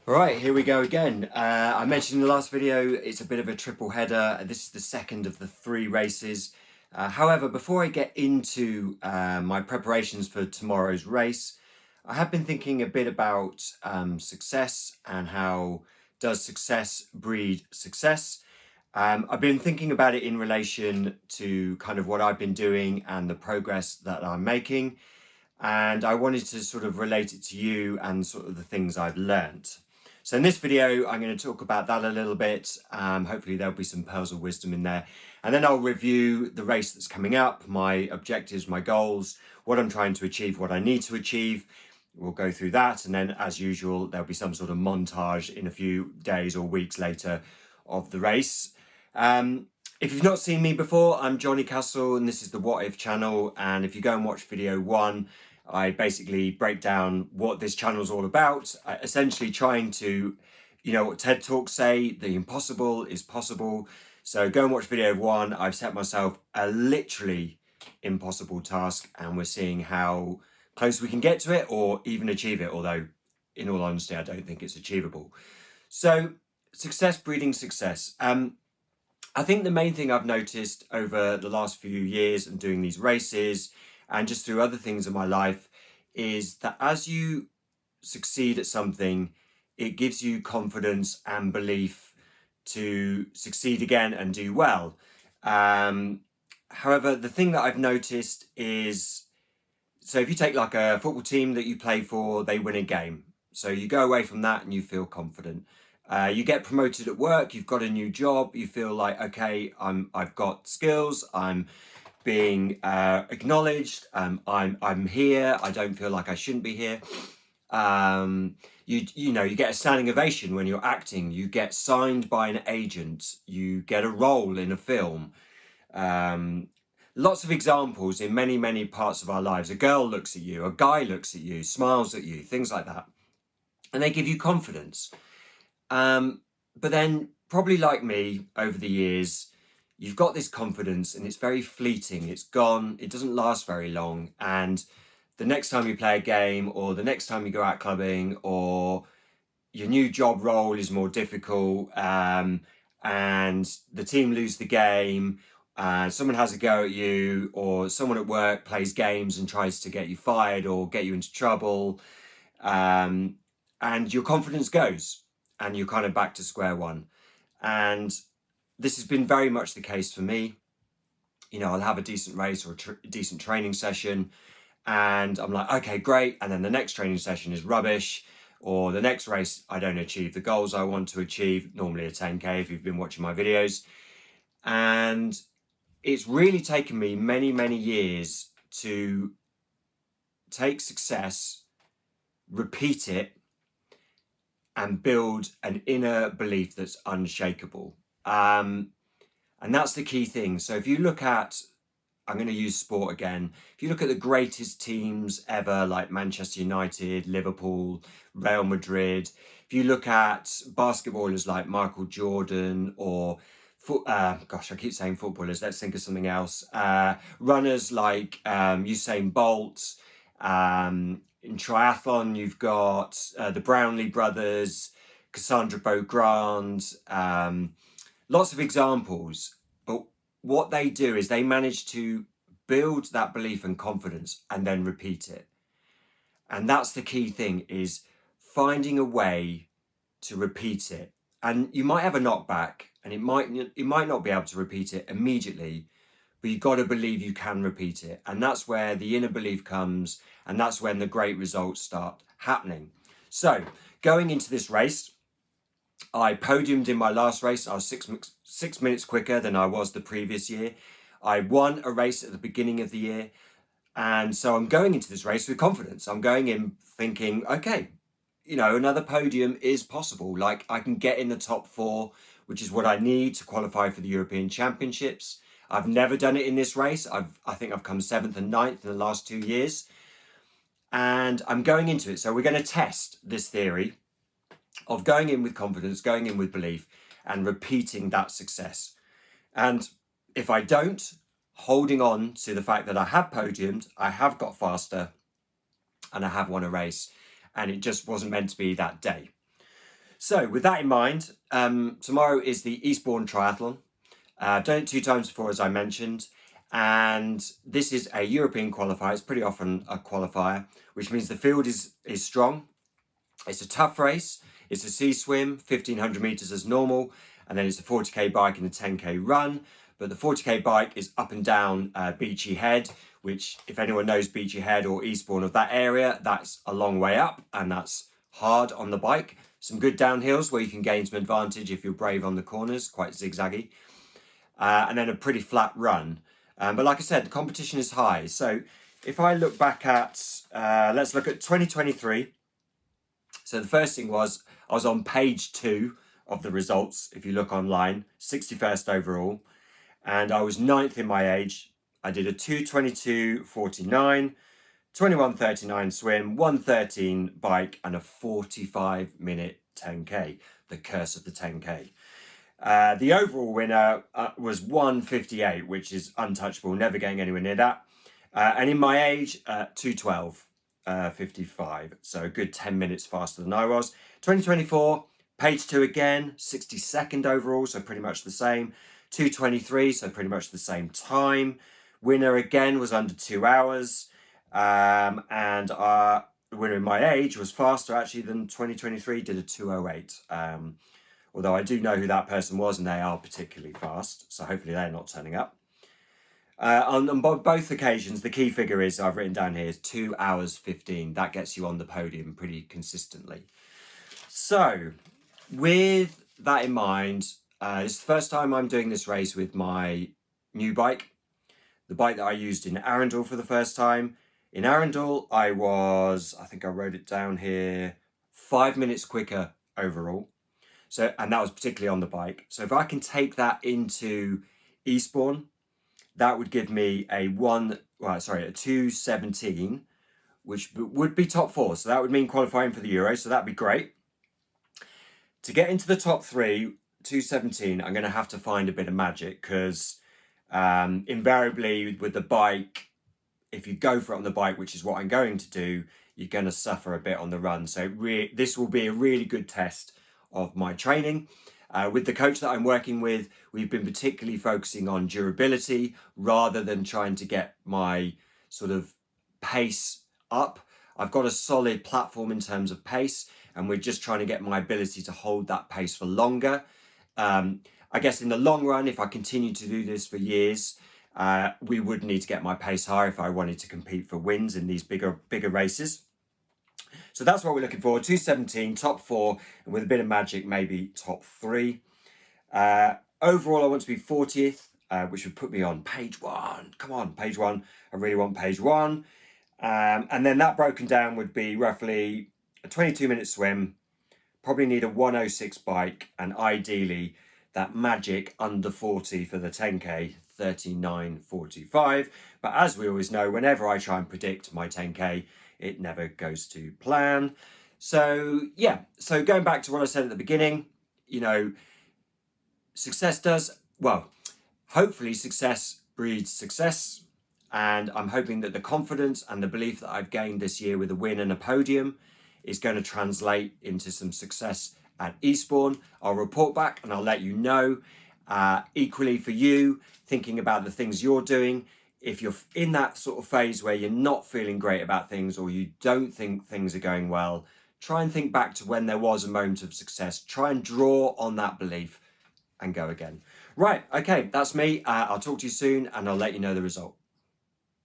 All right, here we go again. I mentioned in the last video, it's a bit of a triple header. This is the second of the 3 races. However, before I get into my preparations for tomorrow's race, I have been thinking a bit about success and how does success breed success. I've been thinking about it in relation to kind of what I've been doing and the progress that I'm making. And I wanted to sort of relate it to you and sort of the things I've learned. So in this video, I'm going to talk about that a little bit. Hopefully there'll be some pearls of wisdom in there. And then I'll review the race that's coming up, my objectives, my goals, what I'm trying to achieve, what I need to achieve. We'll go through that. And then as usual, there'll be some sort of montage in a few days or weeks later of the race. If you've not seen me before, I'm Johnny Castle and this is the What If channel. And if you go and watch video 1, I basically break down what this channel is all about, essentially trying to, what TED Talks say, the impossible is possible. So go and watch video 1. I've set myself a literally impossible task and we're seeing how close we can get to it or even achieve it. Although in all honesty, I don't think it's achievable. So success breeding success. I think the main thing I've noticed over the last few years and doing these races and just through other things in my life is that as you succeed at something, it gives you confidence and belief to succeed again and do well. However, the thing that I've noticed is, so if you take like a football team that you play for, they win a game. So you go away from that and you feel confident. You get promoted at work, you've got a new job, you feel like, okay, I've got skills, I'm being acknowledged, I'm here, I don't feel like I shouldn't be here. You get a standing ovation when you're acting, you get signed by an agent, you get a role in a film. Lots of examples in many parts of our lives. A girl looks at you, a guy looks at you, smiles at you, things like that. And they give you confidence. But then probably like me over the years, you've got this confidence and it's very fleeting. It's gone. It doesn't last very long. And the next time you play a game or the next time you go out clubbing or your new job role is more difficult and the team lose the game, someone has a go at you or someone at work plays games and tries to get you fired or get you into trouble, and your confidence goes and you're kind of back to square one. And this has been very much the case for me. I'll have a decent race or a decent training session and I'm like, okay, great. And then the next training session is rubbish, or the next race, I don't achieve the goals I want to achieve, normally a 10K if you've been watching my videos. And it's really taken me many years to take success, repeat it, and build an inner belief that's unshakable. And that's the key thing. So if you look at, I'm going to use sport again. If you look at the greatest teams ever, like Manchester United, Liverpool, Real Madrid, if you look at basketballers like Michael Jordan or, I keep saying footballers, let's think of something else. Runners like Usain Bolt. In triathlon, you've got the Brownlee brothers, Cassandra Beaugrand, lots of examples. But what they do is they manage to build that belief and confidence and then repeat it. And that's the key thing, is finding a way to repeat it. And you might have a knockback and you might not be able to repeat it immediately, but you've got to believe you can repeat it. And that's where the inner belief comes. And that's when the great results start happening. So going into this race, I podiumed in my last race. I was 6 minutes quicker than I was the previous year. I won a race at the beginning of the year. And so I'm going into this race with confidence. I'm going in thinking, okay, another podium is possible. Like I can get in the top 4, which is what I need to qualify for the European Championships. I've never done it in this race. I think I've come 7th and 9th in the last 2 years. And I'm going into it. So we're going to test this theory of going in with confidence, going in with belief, and repeating that success. And if I don't, holding on to the fact that I have podiumed, I have got faster, and I have won a race, and it just wasn't meant to be that day. So with that in mind, tomorrow is the Eastbourne Triathlon. I've done it 2 times before, as I mentioned, and this is a European qualifier. It's pretty often a qualifier, which means the field is strong. It's a tough race. It's a sea swim, 1,500 metres as normal, and then it's a 40k bike and a 10k run. But the 40k bike is up and down Beachy Head, which, if anyone knows Beachy Head or Eastbourne of that area, that's a long way up, and that's hard on the bike. Some good downhills where you can gain some advantage if you're brave on the corners, quite zigzaggy. And then a pretty flat run. But like I said, the competition is high. So if I look back at, let's look at 2023. So the first thing was, I was on page 2 of the results, if you look online, 61st overall. And I was 9th in my age. I did a 2:22.49, 21:39 swim, 1:13 bike, and a 45-minute 10k, the curse of the 10k. The overall winner was 1:58, which is untouchable, never getting anywhere near that. And in my age, 2:12.55, so a good 10 minutes faster than I was. 2024, page 2 again, 62nd overall, so pretty much the same. 2:23, so pretty much the same time. Winner again was under 2 hours. And the winner in my age was faster actually than 2023, did a 2:08. Although I do know who that person was, and they are particularly fast, so hopefully they're not turning up. On both occasions, the key figure is, I've written down here, is 2 hours 15. That gets you on the podium pretty consistently. So, with that in mind, it's the first time I'm doing this race with my new bike, the bike that I used in Arundel for the first time. In Arundel, I think I wrote it down here, 5 minutes quicker overall. So, and that was particularly on the bike. So if I can take that into Eastbourne, that would give me a 2:17, which would be top 4. So that would mean qualifying for the Euro. So that'd be great. To get into the top 3, 2:17, I'm going to have to find a bit of magic, because invariably with the bike, if you go for it on the bike, which is what I'm going to do, you're going to suffer a bit on the run. So this will be a really good test of my training. With the coach that I'm working with, we've been particularly focusing on durability rather than trying to get my sort of pace up. I've got a solid platform in terms of pace, and we're just trying to get my ability to hold that pace for longer. I guess in the long run, if I continue to do this for years, we would need to get my pace higher if I wanted to compete for wins in these bigger races. So that's what we're looking for, 2:17, top 4, and with a bit of magic, maybe top 3. Overall, I want to be 40th, which would put me on page 1. Come on, page 1. I really want page 1. And then that broken down would be roughly a 22-minute swim, probably need a 1:06 bike, and ideally that magic under 40 for the 10k, 39:45. But as we always know, whenever I try and predict my 10k, it never goes to plan. So yeah, so going back to what I said at the beginning, hopefully success breeds success. And I'm hoping that the confidence and the belief that I've gained this year with a win and a podium is going to translate into some success at Eastbourne. I'll report back and I'll let you know. Equally for you, thinking about the things you're doing, if you're in that sort of phase where you're not feeling great about things, or you don't think things are going well, try and think back to when there was a moment of success. Try and draw on that belief and go again. Right, okay, that's me. I'll talk to you soon and I'll let you know the result.